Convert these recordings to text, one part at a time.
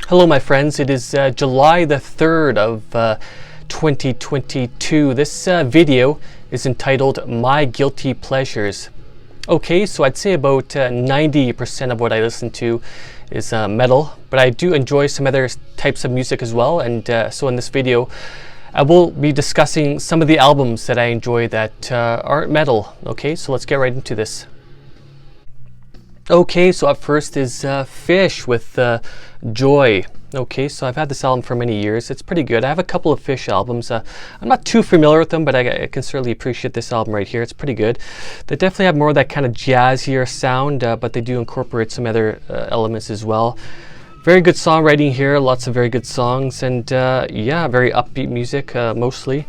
Hello my friends, it is July the 3rd of 2022. This video is entitled My Guilty Pleasures. Okay, so I'd say about 90% of what I listen to is metal, but I do enjoy some other types of music as well, and so in this video I will be discussing some of the albums that I enjoy that aren't metal. Okay, so let's get right into this. Okay, so up first is Fish with Joy. Okay, so I've had this album for many years. It's pretty good. I have a couple of Fish albums. I'm not too familiar with them, but I can certainly appreciate this album right here. It's pretty good. They definitely have more of that kind of jazzier sound, but they do incorporate some other elements as well. Very good songwriting here, lots of very good songs, and yeah, very upbeat music mostly.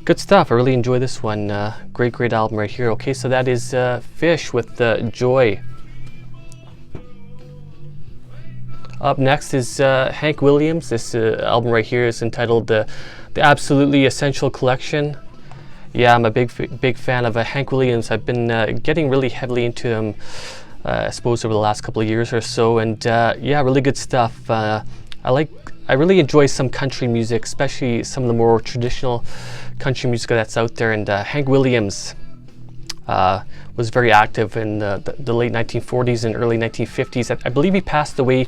Good stuff. I really enjoy this one. Great album right here. Okay, so that is Fish with Joy. Up next is Hank Williams. This album right here is entitled The Absolutely Essential Collection. Yeah, I'm a big fan of Hank Williams. I've been getting really heavily into him, I suppose, over the last couple of years or so, and yeah, really good stuff. I really enjoy some country music, especially some of the more traditional country music that's out there, and Hank Williams was very active in the late 1940s and early 1950s. I believe he passed away,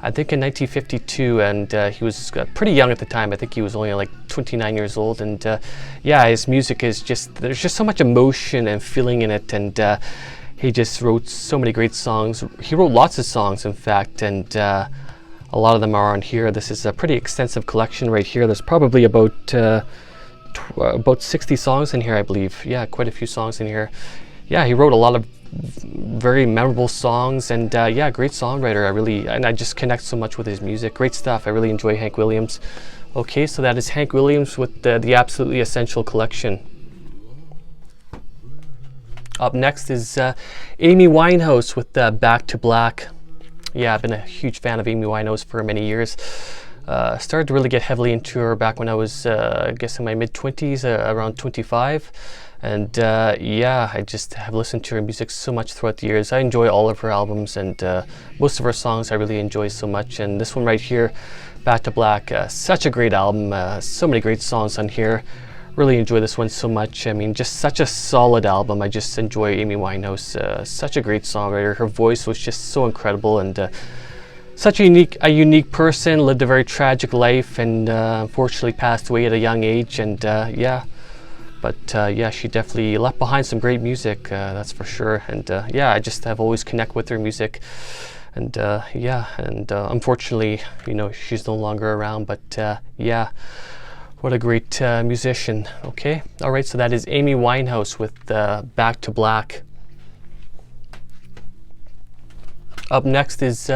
I think, in 1952, and he was pretty young at the time. I think he was only like 29 years old, and yeah, his music is just, there's just so much emotion and feeling in it, and he just wrote so many great songs. He wrote lots of songs, in fact, and a lot of them are on here. This is a pretty extensive collection right here. There's probably about 60 songs in here, I believe. Yeah, quite a few songs in here. Yeah, he wrote a lot of very memorable songs, and yeah, great songwriter. I just connect so much with his music. Great stuff. I really enjoy Hank Williams. Okay, so that is Hank Williams with the Absolutely Essential Collection. Up next is Amy Winehouse with Back to Black. Yeah, I've been a huge fan of Amy Winehouse for many years. Started to really get heavily into her back when I was, I guess, in my mid-20s, around 25. And yeah, I just have listened to her music so much throughout the years. I enjoy all of her albums, and most of her songs I really enjoy so much. And this one right here, Back to Black, such a great album. So many great songs on here. Really enjoy this one so much. I mean, just such a solid album. I just enjoy Amy Winehouse. Such a great songwriter. Her voice was just so incredible, and such a unique person. Lived a very tragic life, and unfortunately passed away at a young age. And yeah, but yeah, she definitely left behind some great music, that's for sure. And yeah, I just have always connected with her music. And yeah, and unfortunately, you know, she's no longer around. But yeah, what a great musician. Okay, all right, so that is Amy Winehouse with Back to Black. Up next is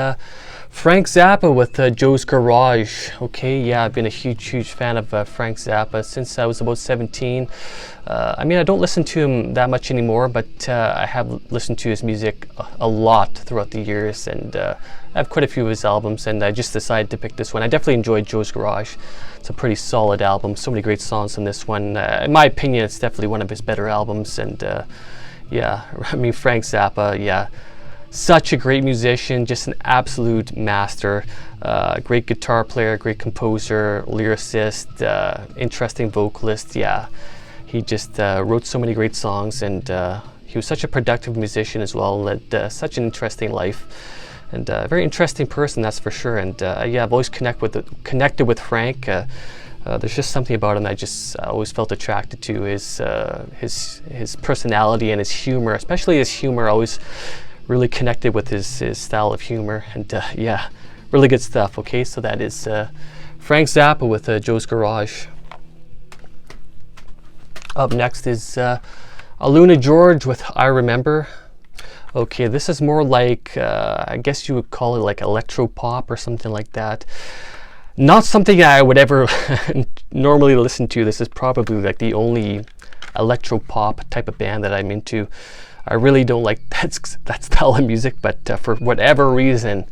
Frank Zappa with Joe's Garage. Okay, yeah, I've been a huge fan of Frank Zappa since I was about 17. I mean, I don't listen to him that much anymore, but I have listened to his music a lot throughout the years, and I have quite a few of his albums, and I just decided to pick this one. I definitely enjoyed Joe's Garage. It's a pretty solid album. So many great songs on this one. In my opinion, it's definitely one of his better albums, and yeah, I mean, Frank Zappa, yeah. Such a great musician, just an absolute master. Great guitar player, great composer, lyricist, interesting vocalist. Yeah, he just wrote so many great songs, and he was such a productive musician as well, and led such an interesting life, and a very interesting person, that's for sure. And yeah, I've always connected with Frank. There's just something about him I always felt attracted to. His personality and his humor, especially his humor, always really connected with his style of humor, and yeah, really good stuff. Okay, so that is Frank Zappa with Joe's Garage. Up next is Aluna George with I Remember. Okay, this is more like, I guess you would call it like electro pop or something like that. Not something I would ever normally listen to. This is probably like the only electro pop type of band that I'm into. I really don't like that style of music, but for whatever reason,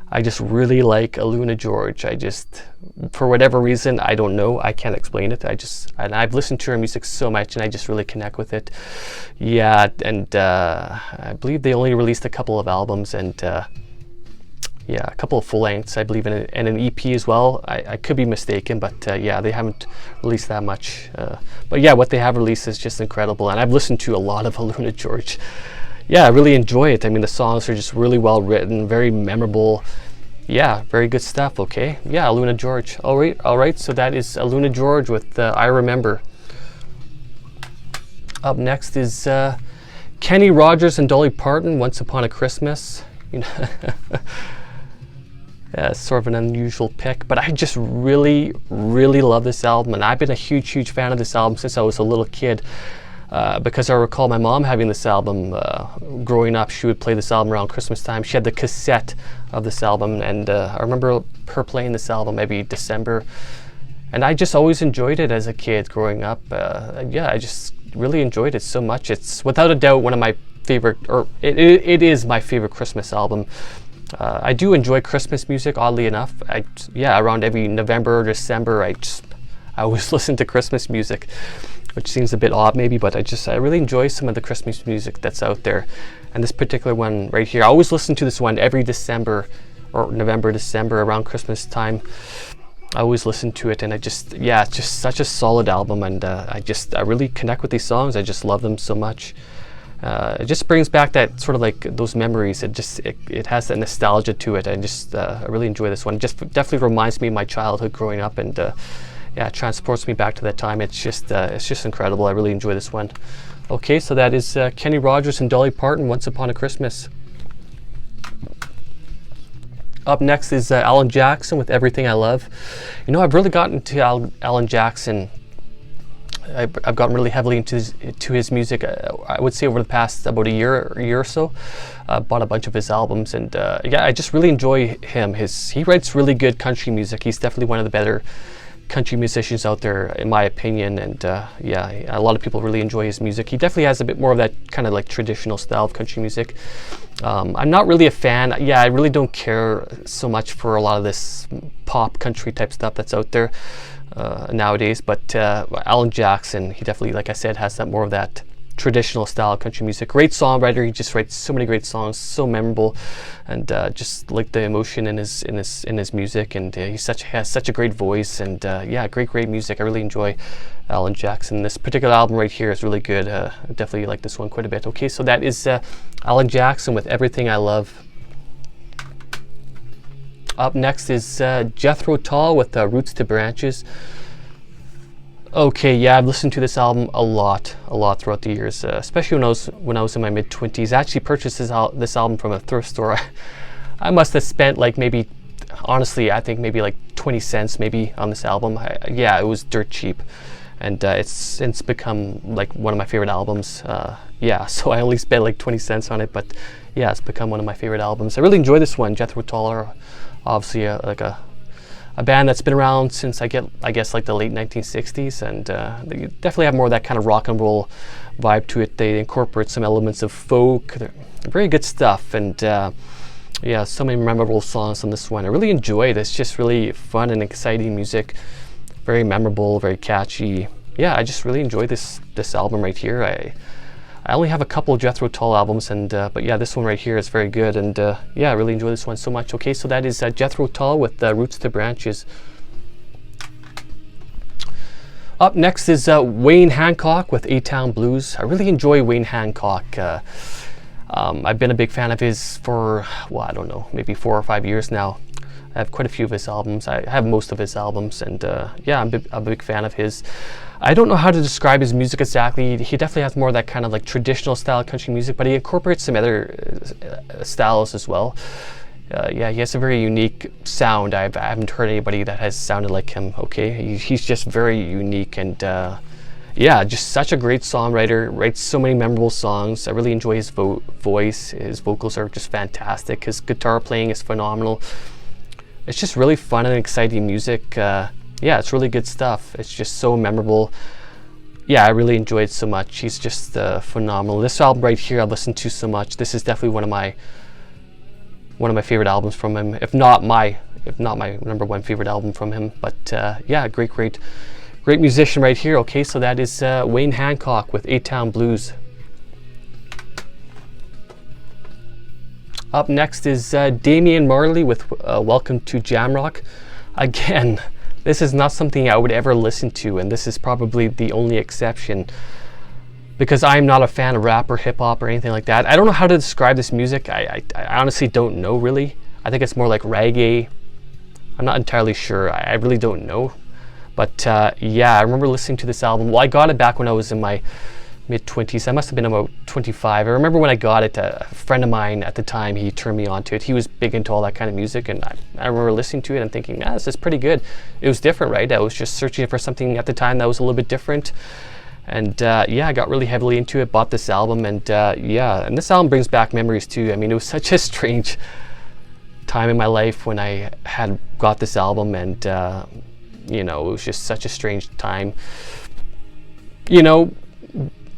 I just really like Aluna George. For whatever reason, I don't know, I can't explain it. And I've listened to her music so much, and I just really connect with it. Yeah, and I believe they only released a couple of albums, and yeah, a couple of full lengths, I believe, and an EP as well. I could be mistaken, but yeah, they haven't released that much. But yeah, what they have released is just incredible, and I've listened to a lot of Aluna George. Yeah, I really enjoy it. I mean, the songs are just really well written, very memorable. Yeah, very good stuff. Okay, yeah, Aluna George. All right. So that is Aluna George with I Remember. Up next is Kenny Rogers and Dolly Parton, Once Upon a Christmas. You know, yeah, sort of an unusual pick, but I just really love this album, and I've been a huge fan of this album since I was a little kid. Because I recall my mom having this album growing up. She would play this album around Christmas time. She had the cassette of this album, and I remember her playing this album maybe December, and I just always enjoyed it as a kid growing up. Yeah, I just really enjoyed it so much. It's without a doubt one of my favorite, or it is my favorite Christmas album. I do enjoy Christmas music, oddly enough. Yeah, around every November or December, I always listen to Christmas music, which seems a bit odd maybe, but I really enjoy some of the Christmas music that's out there. And this particular one right here, I always listen to this one every December or November, December, around Christmas time. I always listen to it, and yeah, it's just such a solid album, and I really connect with these songs. I just love them so much. It just brings back that sort of like those memories. It has that nostalgia to it. I really enjoy this one. It just definitely reminds me of my childhood growing up, and yeah, it transports me back to that time. It's just incredible. I really enjoy this one. Okay, so that is Kenny Rogers and Dolly Parton, Once Upon a Christmas. Up next is Alan Jackson with Everything I Love. You know, I've really gotten to Alan Jackson. I've gotten really heavily into his music. I would say over the past about a year or so. Bought a bunch of his albums, and yeah, I just really enjoy him. He writes really good country music. He's definitely one of the better country musicians out there, in my opinion, and yeah, a lot of people really enjoy his music. He definitely has a bit more of that kind of like traditional style of country music. I'm not really a fan. Yeah, I really don't care so much for a lot of this pop country type stuff that's out there nowadays, but Alan Jackson, he definitely, like I said, has that more of that traditional style country music. Great songwriter. He just writes so many great songs, so memorable, and just like the emotion in his music, and he has such a great voice, and yeah, great music. I really enjoy Alan Jackson. This particular album right here is really good. I definitely like this one quite a bit. Okay, so that is Alan Jackson with Everything I Love. Up next is Jethro Tull with Roots to Branches. Okay, yeah, I've listened to this album a lot throughout the years, especially when I was in my mid-20s. I actually purchased this album from a thrift store. I must have spent like maybe, honestly, I think maybe like 20 cents maybe on this album. Yeah, it was dirt cheap, and it's since become like one of my favorite albums. Yeah, so I only spent like 20 cents on it, but yeah, it's become one of my favorite albums. I really enjoy this one. Jethro Tull are obviously like a band that's been around since I guess like the late 1960s, and they definitely have more of that kind of rock and roll vibe to it. They incorporate some elements of folk. They're very good stuff, and yeah, so many memorable songs on this one. I really enjoy it. It's just really fun and exciting music, very memorable, very catchy. Yeah, I just really enjoy this album right here. I only have a couple of Jethro Tull albums, and but yeah, this one right here is very good, and yeah, I really enjoy this one so much. Okay, so that is Jethro Tull with Roots to Branches. Up next is Wayne Hancock with A-Town Blues. I really enjoy Wayne Hancock. I've been a big fan of his for, well, I don't know, maybe 4 or 5 years now. I have quite a few of his albums. I have most of his albums, and yeah, I'm a big fan of his. I don't know how to describe his music exactly. He definitely has more of that kind of like traditional style country music, but he incorporates some other styles as well. Yeah, he has a very unique sound. I haven't heard anybody that has sounded like him. Okay, he's just very unique, and yeah, just such a great songwriter. Writes so many memorable songs. I really enjoy his voice. His vocals are just fantastic. His guitar playing is phenomenal. It's just really fun and exciting music. Yeah, it's really good stuff. It's just so memorable. Yeah, I really enjoy it so much. He's just phenomenal. This album right here, I've listened to so much. This is definitely one of my favorite albums from him. If not my number one favorite album from him. But yeah, great musician right here. Okay, so that is Wayne Hancock with A-Town Blues. Up next is Damien Marley with Welcome to Jamrock. Again, this is not something I would ever listen to, and this is probably the only exception, because I'm not a fan of rap or hip hop or anything like that. I don't know how to describe this music. I honestly don't know really. I think it's more like reggae. I'm not entirely sure. I really don't know. But yeah, I remember listening to this album. Well, I got it back when I was in my mid-20s. I must have been about 25. I remember when I got it, a friend of mine at the time, he turned me on to it. He was big into all that kind of music, and I remember listening to it and thinking, this is pretty good. It was different, right? I was just searching for something at the time that was a little bit different. And yeah, I got really heavily into it, bought this album, and yeah, and this album brings back memories too. I mean, it was such a strange time in my life when I had got this album, and you know, it was just such a strange time. You know,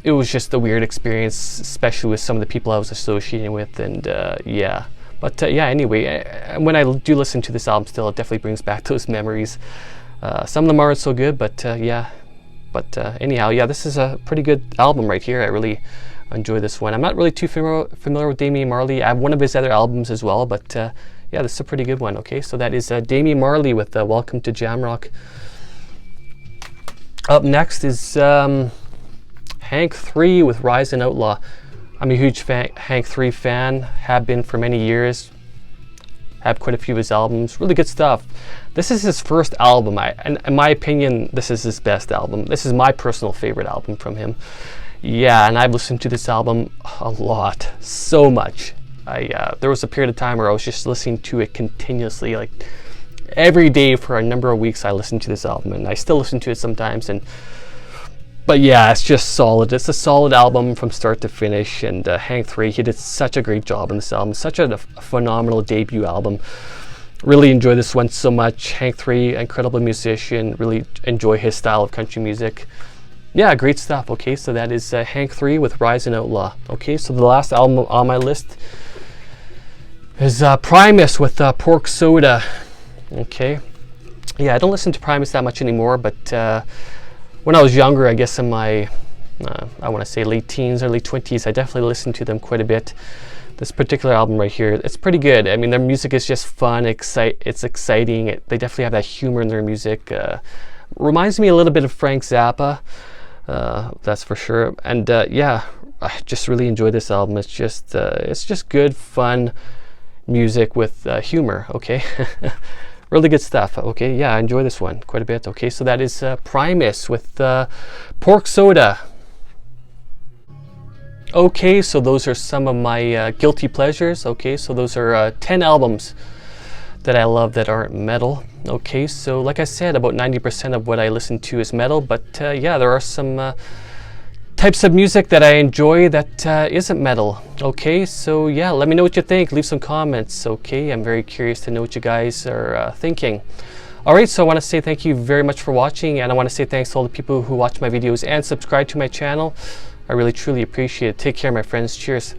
it was just a weird experience, especially with some of the people I was associating with, and yeah. But yeah, anyway, when I do listen to this album still, it definitely brings back those memories. Some of them aren't so good, but yeah. But anyhow, yeah, this is a pretty good album right here. I really enjoy this one. I'm not really too familiar with Damien Marley. I have one of his other albums as well, but yeah, this is a pretty good one. Okay, so that is Damien Marley with Welcome to Jamrock. Up next is Hank 3 with Rise and Outlaw. I'm a huge Hank 3 fan, have been for many years. Have quite a few of his albums, really good stuff. This is his first album, and in my opinion, this is his best album. This is my personal favorite album from him. Yeah, and I've listened to this album a lot, so much. There was a period of time where I was just listening to it continuously, like every day for a number of weeks. I listened to this album, and I still listen to it sometimes. But yeah, it's just solid. It's a solid album from start to finish, and Hank 3, he did such a great job on this album. Such a phenomenal debut album. Really enjoy this one so much. Hank 3, incredible musician. Really enjoy his style of country music. Yeah, great stuff. Okay, so that is Hank 3 with Rise and Outlaw. Okay, so the last album on my list is Primus with Pork Soda. Okay, yeah, I don't listen to Primus that much anymore, but when I was younger, I guess in my, I want to say late teens, early 20s, I definitely listened to them quite a bit. This particular album right here, it's pretty good. I mean, their music is just fun, it's exciting. They definitely have that humor in their music. Reminds me a little bit of Frank Zappa, that's for sure. And yeah, I just really enjoy this album. It's just good, fun music with humor, okay? Really good stuff. Okay, yeah, I enjoy this one quite a bit. Okay, so that is Primus with Pork Soda. Okay, so those are some of my guilty pleasures. Okay, so those are 10 albums that I love that aren't metal. Okay, so like I said, about 90% of what I listen to is metal, but yeah, there are some types of music that I enjoy that isn't metal. Okay, so yeah, let me know what you think. Leave some comments. Okay, I'm very curious to know what you guys are thinking. Alright, so I want to say thank you very much for watching, and I want to say thanks to all the people who watch my videos and subscribe to my channel. I really truly appreciate it. Take care, my friends. Cheers.